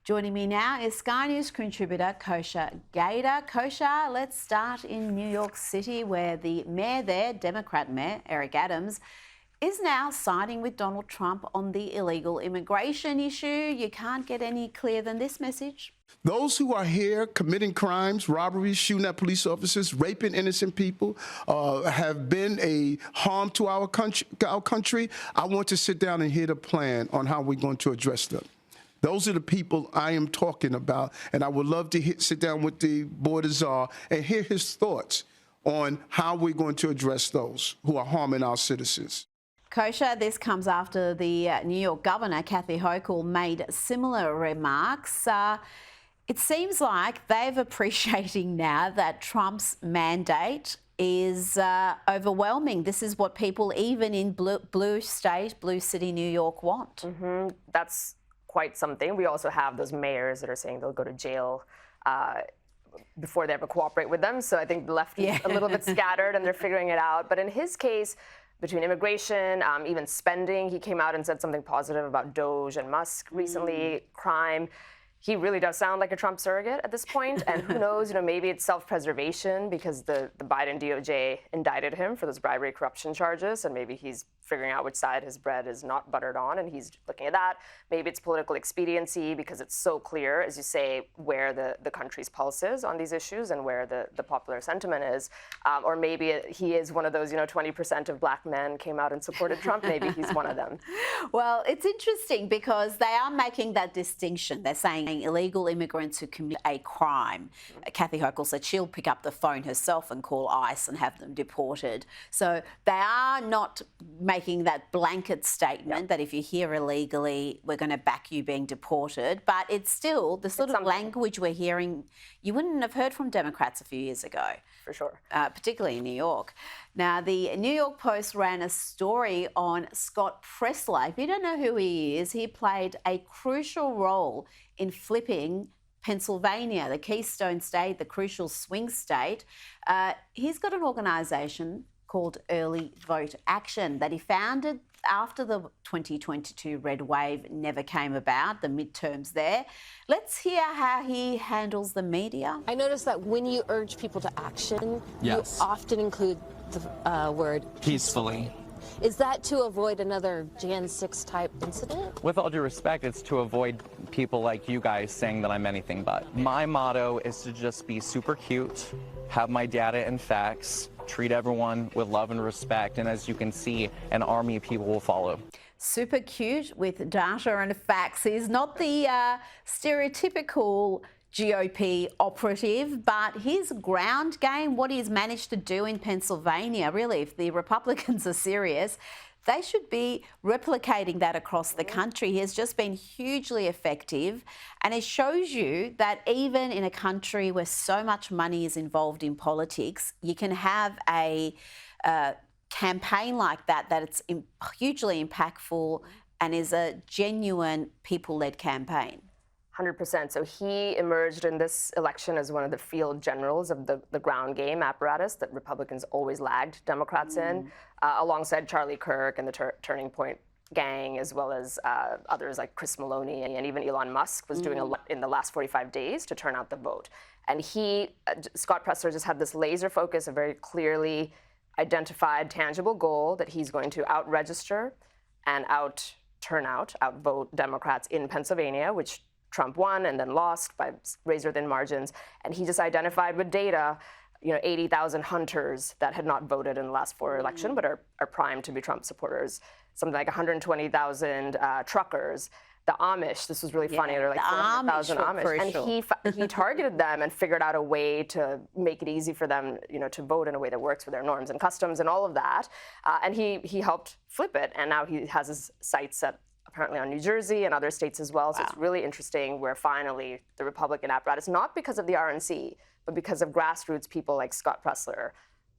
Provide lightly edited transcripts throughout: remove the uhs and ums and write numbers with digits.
Joining me now is Sky News contributor Kosha Gada. Kosha, let's start in New York City, where the mayor there, Democrat Mayor Eric Adams, is now siding with Donald Trump on the illegal immigration issue. You can't get any clearer than this message. Those who are here committing crimes, robberies, shooting at police officers, raping innocent people, have been a harm to our country. I want to sit down and hear the plan on how we're going to address them. Those are the people I am talking about, and I would love to sit down with the board of czar and hear his thoughts on how we're going to address those who are harming our citizens. Kosha, this comes after the New York governor, Kathy Hochul, made similar remarks. It seems like they're appreciating now that Trump's mandate is overwhelming. This is what people even in blue city New York want. That's quite something. We also have those mayors that are saying they'll go to jail before they ever cooperate with them. So I think the left is a little bit scattered and they're figuring it out. But in his case, between immigration, even spending, he came out and said something positive about Doge and Musk recently, crime. He really does sound like a Trump surrogate at this point. And who knows, maybe it's self-preservation because the Biden DOJ indicted him for those bribery corruption charges. And maybe he's figuring out which side his bread is not buttered on. And he's looking at that. Maybe it's political expediency because it's so clear, as you say, where the country's pulse is on these issues and where the popular sentiment is. Or maybe he is one of those, 20% of black men came out and supported Trump. Maybe he's one of them. Well, it's interesting because they are making that distinction. They're saying illegal immigrants who commit a crime. Kathy Hochul said she'll pick up the phone herself and call ICE and have them deported. So they are not making that blanket statement that if you're here illegally, we're going to back you being deported. But it's still the sort of language we're hearing you wouldn't have heard from Democrats a few years ago. For sure. Particularly in New York. Now, the New York Post ran a story on Scott Presler. If you don't know who he is, he played a crucial role in flipping Pennsylvania, the Keystone State, the crucial swing state. He's got an organisation called Early Vote Action that he founded after the 2022 red wave never came about, the midterms there. Let's hear how he handles the media. I noticed that when you urge people to action, you often include the word peacefully. Is that to avoid another Jan 6 type incident? With all due respect, it's to avoid people like you guys saying that I'm anything but. My motto is to just be super cute, have my data and facts, treat everyone with love and respect, and as you can see, an army of people will follow. Super cute with data and facts. He's not the stereotypical GOP operative, but his ground game, what he's managed to do in Pennsylvania, really, if the Republicans are serious, they should be replicating that across the country. He has just been hugely effective, and it shows you that even in a country where so much money is involved in politics, you can have a campaign like that it's hugely impactful and is a genuine people-led campaign. 100%. So he emerged in this election as one of the field generals of the ground game apparatus that Republicans always lagged Democrats in, alongside Charlie Kirk and the Turning Point gang, as well as others like Chris Maloney and even Elon Musk was doing a lot in the last 45 days to turn out the vote. And Scott Presler just had this laser focus, a very clearly identified, tangible goal that he's going to out-register and outvote Democrats in Pennsylvania, which Trump won and then lost by razor-thin margins. And he just identified with data, 80,000 hunters that had not voted in the last 4 elections but are primed to be Trump supporters. Something like 120,000 truckers. The Amish, this was really funny. There are like 400,000 Amish. And he targeted them and figured out a way to make it easy for them, to vote in a way that works with their norms and customs and all of that. And he helped flip it. And now he has his sights set apparently on New Jersey and other states as well. So it's really interesting where finally the Republican apparatus, not because of the RNC, but because of grassroots people like Scott Presler,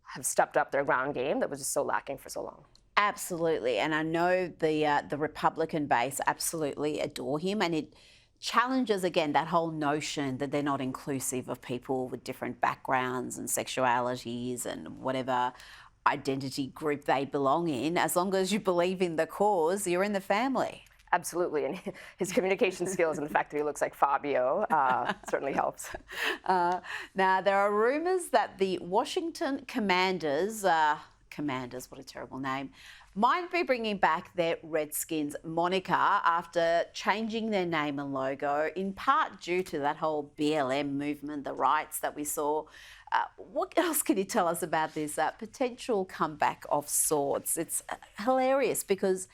have stepped up their ground game that was just so lacking for so long. Absolutely. And I know the Republican base absolutely adore him, and it challenges, again, that whole notion that they're not inclusive of people with different backgrounds and sexualities and whatever identity group they belong in. As long as you believe in the cause, you're in the family. Absolutely, and his communication skills and the fact that he looks like Fabio certainly helps. Now, there are rumours that the Washington Commanders, what a terrible name, might be bringing back their Redskins moniker after changing their name and logo, in part due to that whole BLM movement, the riots that we saw. What else can you tell us about this potential comeback of sorts? It's hilarious because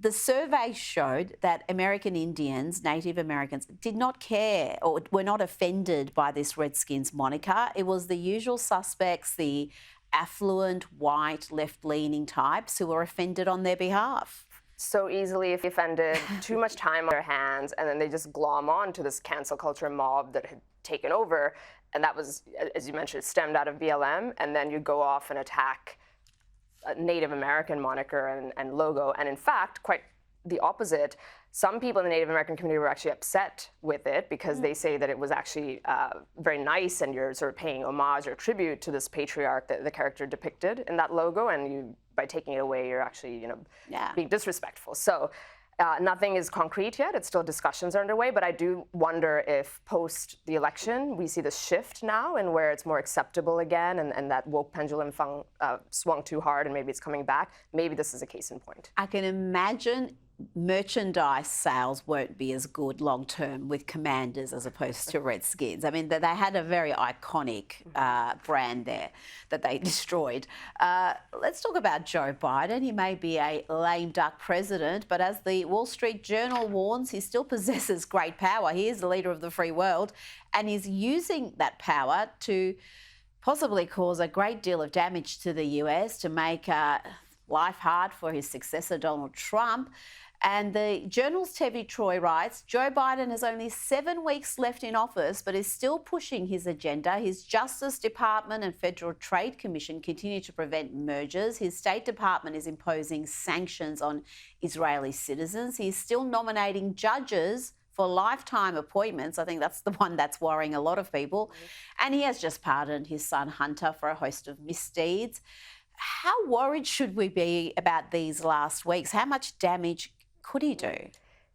the survey showed that American Indians, Native Americans, did not care or were not offended by this Redskins moniker. It was the usual suspects, the affluent, white, left-leaning types who were offended on their behalf. So easily offended, too much time on their hands, and then they just glom on to this cancel culture mob that had taken over. And that was, as you mentioned, stemmed out of BLM, and then you go off and attack a Native American moniker and logo. And in fact, quite the opposite. Some people in the Native American community were actually upset with it because they say that it was actually very nice and you're sort of paying homage or tribute to this patriarch, the character depicted in that logo, and you, by taking it away, you're actually, being disrespectful. So nothing is concrete yet. It's still discussions are underway, but I do wonder if post the election we see this shift now and where it's more acceptable again, and that woke pendulum swung too hard and maybe it's coming back. Maybe this is a case in point. I can imagine merchandise sales won't be as good long term with Commanders as opposed to Redskins. I mean, they had a very iconic brand there that they destroyed. Let's talk about Joe Biden. He may be a lame duck president, but as the Wall Street Journal warns, he still possesses great power. He is the leader of the free world, and he's using that power to possibly cause a great deal of damage to the US, to make life hard for his successor, Donald Trump. And the Journal's Tevi Troy writes, Joe Biden has only 7 weeks left in office, but is still pushing his agenda. His Justice Department and Federal Trade Commission continue to prevent mergers. His State Department is imposing sanctions on Israeli citizens. He's still nominating judges for lifetime appointments. I think that's the one that's worrying a lot of people. And he has just pardoned his son Hunter for a host of misdeeds. How worried should we be about these last weeks? How much damage could he do?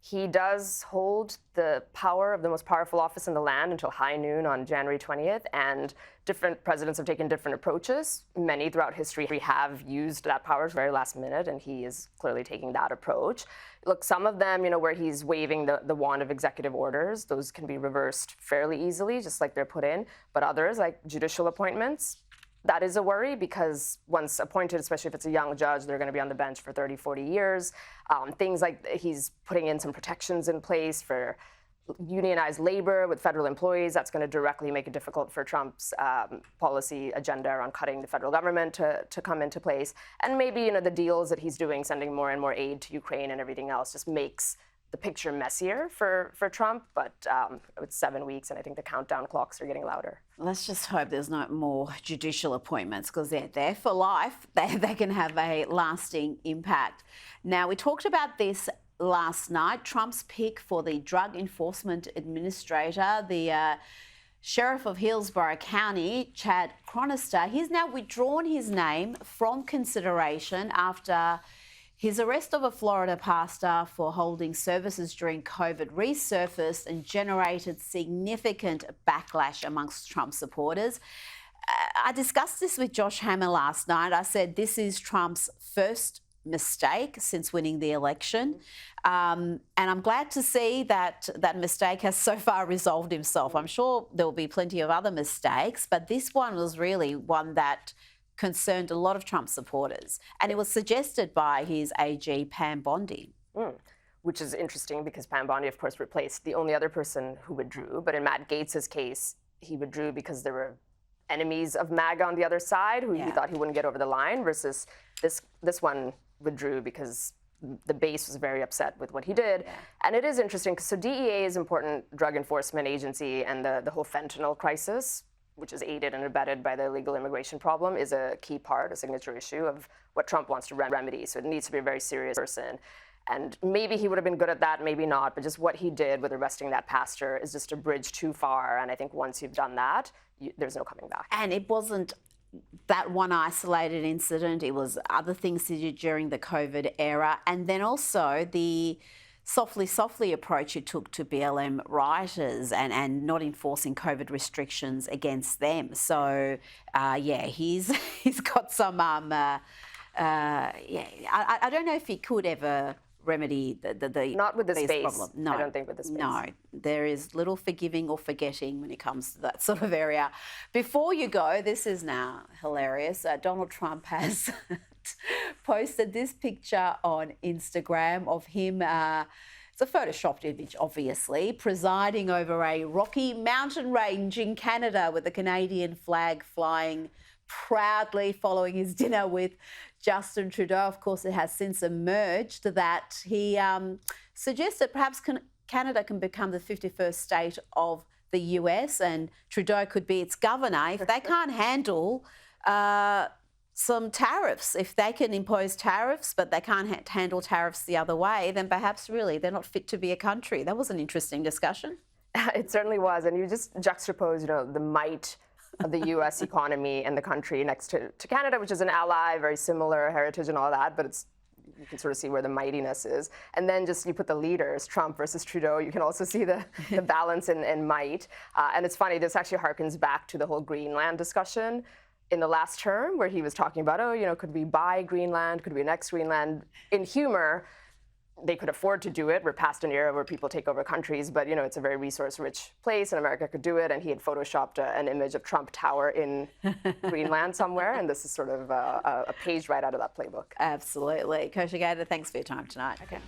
He does hold the power of the most powerful office in the land until high noon on January 20th, and different presidents have taken different approaches. Many throughout history have used that power very last minute, and he is clearly taking that approach. Look, some of them, where he's waving the wand of executive orders, those can be reversed fairly easily, just like they're put in. But others, like judicial appointments, that is a worry because once appointed, especially if it's a young judge, they're going to be on the bench for 30, 40 years. Things like he's putting in some protections in place for unionized labor with federal employees. That's going to directly make it difficult for Trump's policy agenda around cutting the federal government to come into place. And maybe, the deals that he's doing, sending more and more aid to Ukraine and everything else, just makes the picture messier for Trump, but it's 7 weeks, and I think the countdown clocks are getting louder. Let's just hope there's no more judicial appointments because they're there for life. They can have a lasting impact. Now, we talked about this last night, Trump's pick for the Drug Enforcement Administrator, the Sheriff of Hillsborough County, Chad Chronister. He's now withdrawn his name from consideration after his arrest of a Florida pastor for holding services during COVID resurfaced and generated significant backlash amongst Trump supporters. I discussed this with Josh Hammer last night. I said this is Trump's first mistake since winning the election. And I'm glad to see that that mistake has so far resolved himself. I'm sure there will be plenty of other mistakes, but this one was really one that concerned a lot of Trump supporters. And it was suggested by his AG, Pam Bondi. Which is interesting because Pam Bondi, of course, replaced the only other person who withdrew. But in Matt Gaetz's case, he withdrew because there were enemies of MAGA on the other side who he thought he wouldn't get over the line, versus this one withdrew because the base was very upset with what he did. And it is interesting because DEA is an important drug enforcement agency, and the whole fentanyl crisis, which is aided and abetted by the illegal immigration problem, is a key part, a signature issue of what Trump wants to remedy. So it needs to be a very serious person. And maybe he would have been good at that, maybe not, but just what he did with arresting that pastor is just a bridge too far. And I think once you've done that, there's no coming back. And it wasn't that one isolated incident. It was other things he did during the COVID era, and then also the softly approach he took to BLM rioters and not enforcing COVID restrictions against them. So, yeah, he's got some. I don't know if he could ever remedy the not with the space problem. No, I don't think with the space. No, there is little forgiving or forgetting when it comes to that sort of area. Before you go, this is now hilarious. Donald Trump has posted this picture on Instagram of him. It's a photoshopped image, obviously, presiding over a rocky mountain range in Canada with the Canadian flag flying proudly following his dinner with Justin Trudeau. Of course, it has since emerged that he suggested perhaps Canada can become the 51st state of the US and Trudeau could be its governor if they can't handle some tariffs. If they can impose tariffs but they can't handle tariffs the other way, then perhaps really they're not fit to be a country. That was an interesting discussion. It certainly was. And you just juxtapose, the might of the U.S. economy and the country next to Canada, which is an ally, very similar heritage and all that, but you can sort of see where the mightiness is. And then just you put the leaders, Trump versus Trudeau, you can also see the balance in might. And it's funny, this actually harkens back to the whole Greenland discussion in the last term where he was talking about, could we buy Greenland? Could we annex Greenland? In humor, they could afford to do it. We're past an era where people take over countries, but it's a very resource-rich place, and America could do it. And he had photoshopped an image of Trump Tower in Greenland somewhere, and this is sort of a page right out of that playbook. Absolutely. Kosha Gada, thanks for your time tonight. Okay.